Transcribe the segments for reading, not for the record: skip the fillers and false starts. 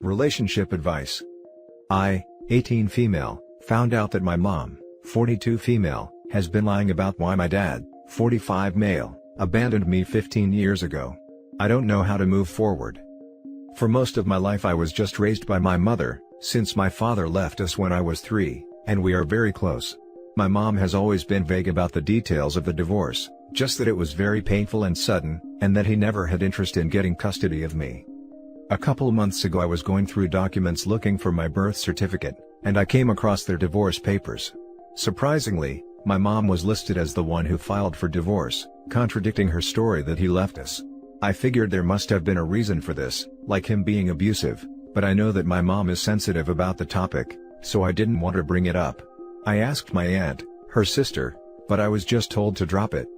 Relationship advice. I, 18 female, found out that my mom, 42 female, has been lying about why my dad, 45 male, abandoned me 15 years ago. I don't know how to move forward. For most of my life I was just raised by my mother, since my father left us when I was 3, and we are very close. My mom has always been vague about the details of the divorce, just that it was very painful and sudden, and that he never had interest in getting custody of me. A couple months ago I was going through documents looking for my birth certificate, and I came across their divorce papers. Surprisingly, my mom was listed as the one who filed for divorce, contradicting her story that he left us. I figured there must have been a reason for this, like him being abusive, but I know that my mom is sensitive about the topic, so I didn't want to bring it up. I asked my aunt, her sister, but I was just told to drop it.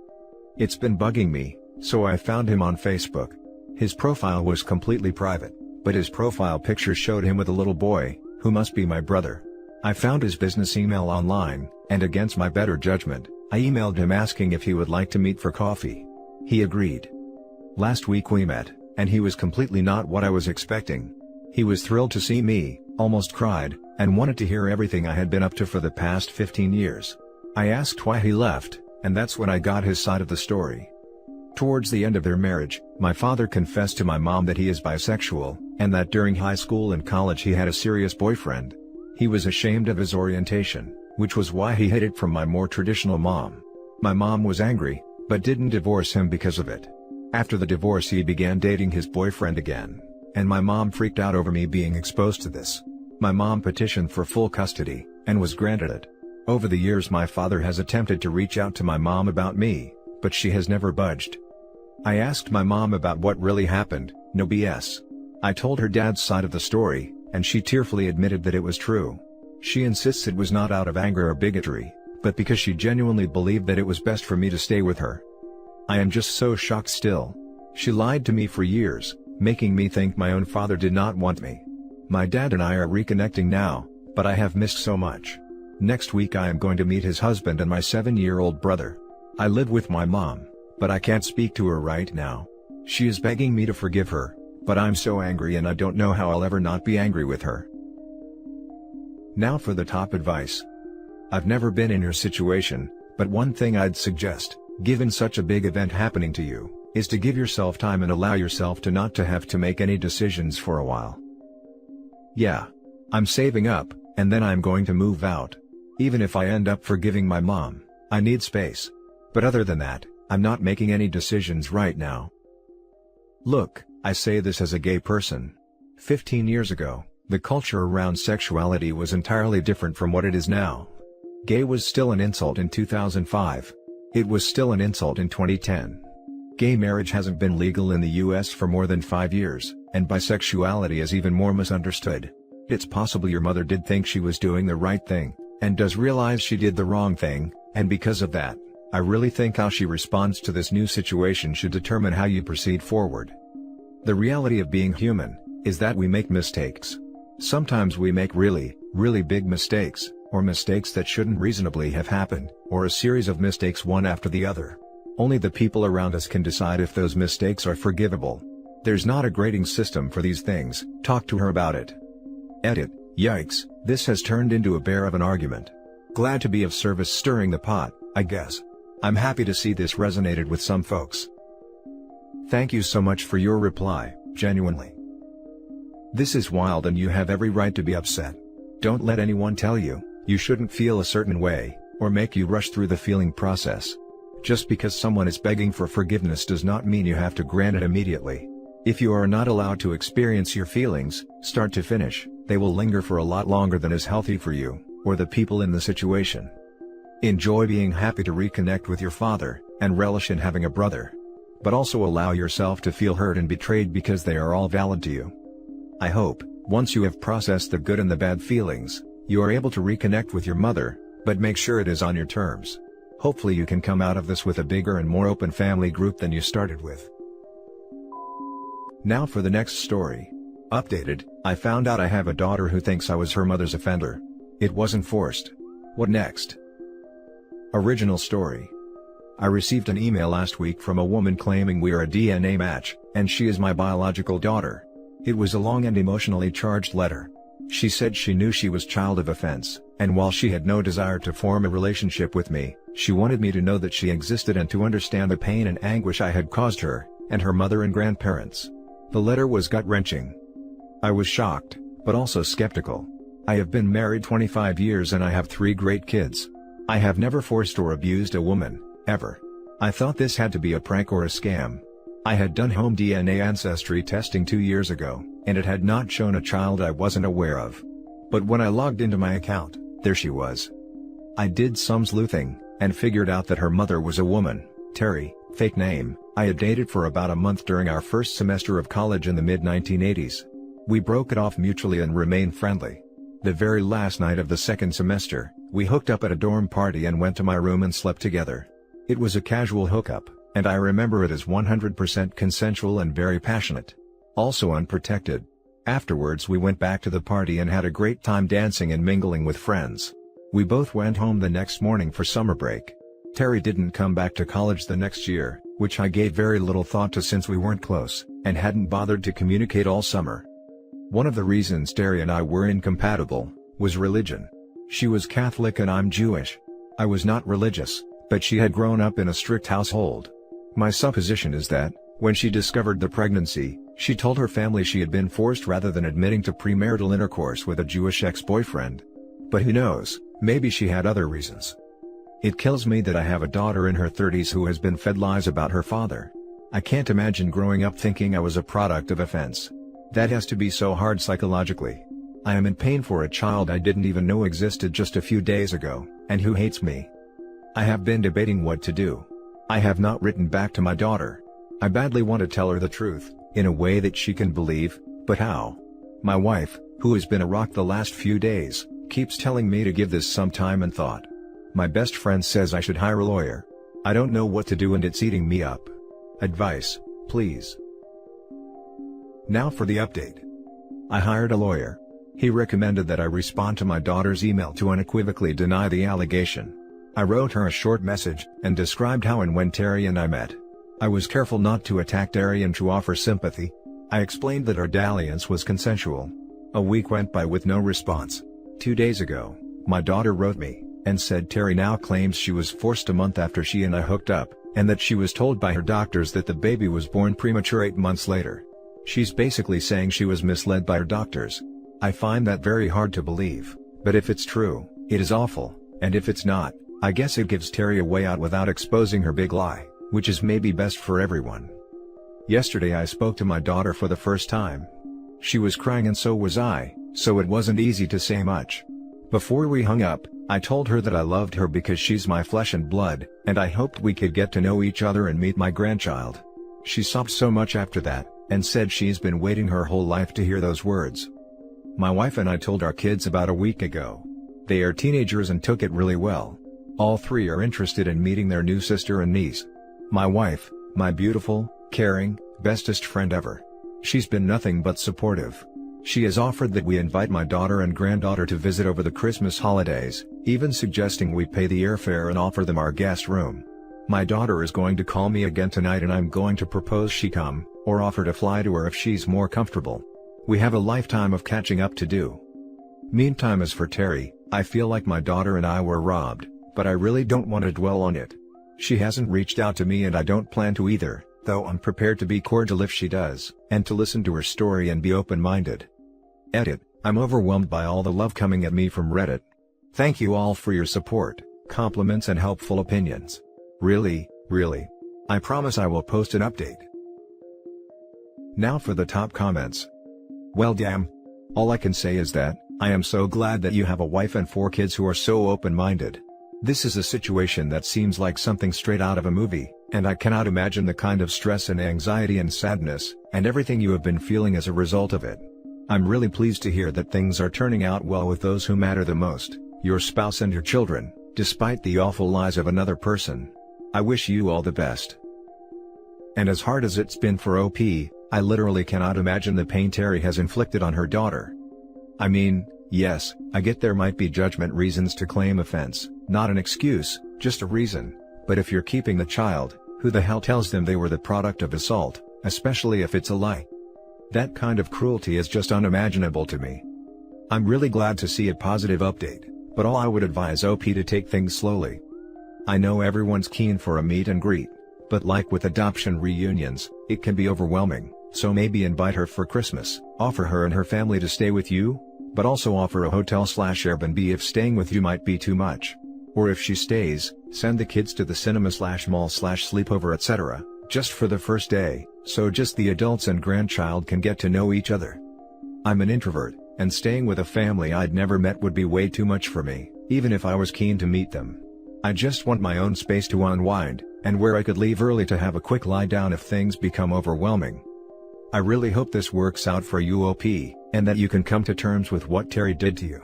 It's been bugging me, so I found him on Facebook. His profile was completely private, but his profile picture showed him with a little boy, who must be my brother. I found his business email online, and against my better judgment, I emailed him asking if he would like to meet for coffee. He agreed. Last week we met, and he was completely not what I was expecting. He was thrilled to see me, almost cried, and wanted to hear everything I had been up to for the past 15 years. I asked why he left, and that's when I got his side of the story. Towards the end of their marriage, my father confessed to my mom that he is bisexual, and that during high school and college he had a serious boyfriend. He was ashamed of his orientation, which was why he hid it from my more traditional mom. My mom was angry, but didn't divorce him because of it. After the divorce he began dating his boyfriend again, and my mom freaked out over me being exposed to this. My mom petitioned for full custody, and was granted it. Over the years my father has attempted to reach out to my mom about me, but she has never budged. I asked my mom about what really happened, no BS. I told her dad's side of the story, and she tearfully admitted that it was true. She insists it was not out of anger or bigotry, but because she genuinely believed that it was best for me to stay with her. I am just so shocked still. She lied to me for years, making me think my own father did not want me. My dad and I are reconnecting now, but I have missed so much. Next week I am going to meet his husband and my 7-year-old brother. I live with my mom, but I can't speak to her right now. She is begging me to forgive her, but I'm so angry and I don't know how I'll ever not be angry with her. Now for the top advice. I've never been in your situation, but one thing I'd suggest, given such a big event happening to you, is to give yourself time and allow yourself to not to have to make any decisions for a while. Yeah. I'm saving up, and then I'm going to move out. Even if I end up forgiving my mom, I need space. But other than that, I'm not making any decisions right now. Look, I say this as a gay person. 15 years ago, the culture around sexuality was entirely different from what it is now. Gay was still an insult in 2005. It was still an insult in 2010. Gay marriage hasn't been legal in the US for more than 5 years, and bisexuality is even more misunderstood. It's possible your mother did think she was doing the right thing, and does realize she did the wrong thing, and because of that, I really think how she responds to this new situation should determine how you proceed forward. The reality of being human, is that we make mistakes. Sometimes we make really, really big mistakes, or mistakes that shouldn't reasonably have happened, or a series of mistakes one after the other. Only the people around us can decide if those mistakes are forgivable. There's not a grading system for these things. Talk to her about it. Edit. Yikes, this has turned into a bear of an argument. Glad to be of service stirring the pot, I guess. I'm happy to see this resonated with some folks. Thank you so much for your reply, genuinely. This is wild and you have every right to be upset. Don't let anyone tell you, you shouldn't feel a certain way, or make you rush through the feeling process. Just because someone is begging for forgiveness does not mean you have to grant it immediately. If you are not allowed to experience your feelings, start to finish, they will linger for a lot longer than is healthy for you, or the people in the situation. Enjoy being happy to reconnect with your father, and relish in having a brother. But also allow yourself to feel hurt and betrayed because they are all valid to you. I hope, once you have processed the good and the bad feelings, you are able to reconnect with your mother, but make sure it is on your terms. Hopefully you can come out of this with a bigger and more open family group than you started with. Now for the next story. Updated, I found out I have a daughter who thinks I was her mother's offender. It wasn't forced. What next? Original story. I received an email last week from a woman claiming we are a DNA match, and she is my biological daughter. It was a long and emotionally charged letter. She said she knew she was child of offense, and while she had no desire to form a relationship with me, she wanted me to know that she existed and to understand the pain and anguish I had caused her, and her mother and grandparents. The letter was gut-wrenching. I was shocked, but also skeptical. I have been married 25 years and I have 3 great kids. I have never forced or abused a woman, ever. I thought this had to be a prank or a scam. I had done home DNA ancestry testing 2 years ago, and it had not shown a child I wasn't aware of. But when I logged into my account, there she was. I did some sleuthing, and figured out that her mother was a woman, Terry, fake name, I had dated for about a month during our first semester of college in the mid-1980s. We broke it off mutually and remained friendly. The very last night of the second semester, we hooked up at a dorm party and went to my room and slept together. It was a casual hookup, and I remember it as 100% consensual and very passionate. Also unprotected. Afterwards we went back to the party and had a great time dancing and mingling with friends. We both went home the next morning for summer break. Terry didn't come back to college the next year, which I gave very little thought to since we weren't close, and hadn't bothered to communicate all summer. One of the reasons Terry and I were incompatible was religion. She was Catholic and I'm Jewish. I was not religious, but she had grown up in a strict household. My supposition is that, when she discovered the pregnancy, she told her family she had been forced rather than admitting to premarital intercourse with a Jewish ex-boyfriend. But who knows, maybe she had other reasons. It kills me that I have a daughter in her 30s who has been fed lies about her father. I can't imagine growing up thinking I was a product of offense. That has to be so hard psychologically. I am in pain for a child I didn't even know existed just a few days ago, and who hates me. I have been debating what to do. I have not written back to my daughter. I badly want to tell her the truth, in a way that she can believe, but how? My wife, who has been a rock the last few days, keeps telling me to give this some time and thought. My best friend says I should hire a lawyer. I don't know what to do and it's eating me up. Advice, please. Now for the update. I hired a lawyer. He recommended that I respond to my daughter's email to unequivocally deny the allegation. I wrote her a short message, and described how and when Terry and I met. I was careful not to attack Terry and to offer sympathy. I explained that our dalliance was consensual. A week went by with no response. 2 days ago, my daughter wrote me, and said Terry now claims she was forced a month after she and I hooked up, and that she was told by her doctors that the baby was born premature 8 months later. She's basically saying she was misled by her doctors. I find that very hard to believe, but if it's true, it is awful, and if it's not, I guess it gives Terry a way out without exposing her big lie, which is maybe best for everyone. Yesterday I spoke to my daughter for the first time. She was crying and so was I, so it wasn't easy to say much. Before we hung up, I told her that I loved her because she's my flesh and blood, and I hoped we could get to know each other and meet my grandchild. She sobbed so much after that, and said she's been waiting her whole life to hear those words. My wife and I told our kids about a week ago. They are teenagers and took it really well. All 3 are interested in meeting their new sister and niece. My wife, my beautiful, caring, bestest friend ever. She's been nothing but supportive. She has offered that we invite my daughter and granddaughter to visit over the Christmas holidays, even suggesting we pay the airfare and offer them our guest room. My daughter is going to call me again tonight and I'm going to propose she come, or offer to fly to her if she's more comfortable. We have a lifetime of catching up to do. Meantime, as for Terry, I feel like my daughter and I were robbed, but I really don't want to dwell on it. She hasn't reached out to me and I don't plan to either, though I'm prepared to be cordial if she does, and to listen to her story and be open-minded. Edit, I'm overwhelmed by all the love coming at me from Reddit. Thank you all for your support, compliments and helpful opinions. Really, really. I promise I will post an update. Now for the top comments. Well damn. All I can say is that, I am so glad that you have a wife and 4 kids who are so open-minded. This is a situation that seems like something straight out of a movie, and I cannot imagine the kind of stress and anxiety and sadness, and everything you have been feeling as a result of it. I'm really pleased to hear that things are turning out well with those who matter the most, your spouse and your children, despite the awful lies of another person. I wish you all the best. And as hard as it's been for OP, I literally cannot imagine the pain Terry has inflicted on her daughter. I mean, yes, I get there might be judgment reasons to claim offense, not an excuse, just a reason, but if you're keeping the child, who the hell tells them they were the product of assault, especially if it's a lie? That kind of cruelty is just unimaginable to me. I'm really glad to see a positive update, but all I would advise OP to take things slowly. I know everyone's keen for a meet and greet, but like with adoption reunions, it can be overwhelming, so maybe invite her for Christmas, offer her and her family to stay with you, but also offer a hotel/Airbnb if staying with you might be too much. Or if she stays, send the kids to the cinema/mall/sleepover etc., just for the first day, so just the adults and grandchild can get to know each other. I'm an introvert, and staying with a family I'd never met would be way too much for me, even if I was keen to meet them. I just want my own space to unwind, and where I could leave early to have a quick lie down if things become overwhelming. I really hope this works out for you OP, and that you can come to terms with what Terry did to you.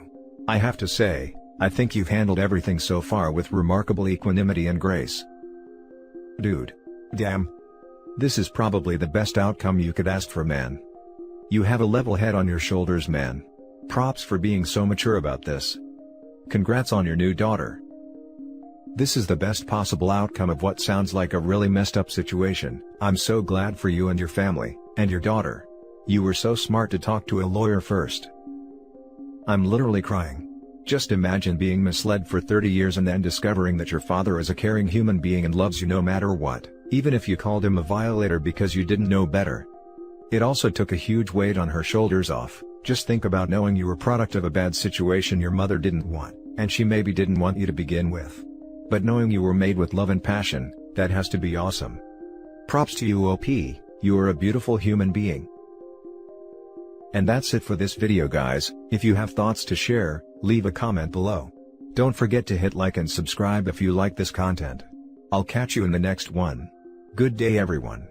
I have to say, I think you've handled everything so far with remarkable equanimity and grace. Dude. Damn. This is probably the best outcome you could ask for, man. You have a level head on your shoulders, man. Props for being so mature about this. Congrats on your new daughter. This is the best possible outcome of what sounds like a really messed up situation. I'm so glad for you and your family, and your daughter. You were so smart to talk to a lawyer first. I'm literally crying. Just imagine being misled for 30 years and then discovering that your father is a caring human being and loves you no matter what, even if you called him a violator because you didn't know better. It also took a huge weight on her shoulders off. Just think about knowing you were product of a bad situation your mother didn't want, and she maybe didn't want you to begin with. But knowing you were made with love and passion, that has to be awesome. Props to you OP, you are a beautiful human being. And that's it for this video guys. If you have thoughts to share, leave a comment below. Don't forget to hit like and subscribe if you like this content. I'll catch you in the next one. Good day everyone.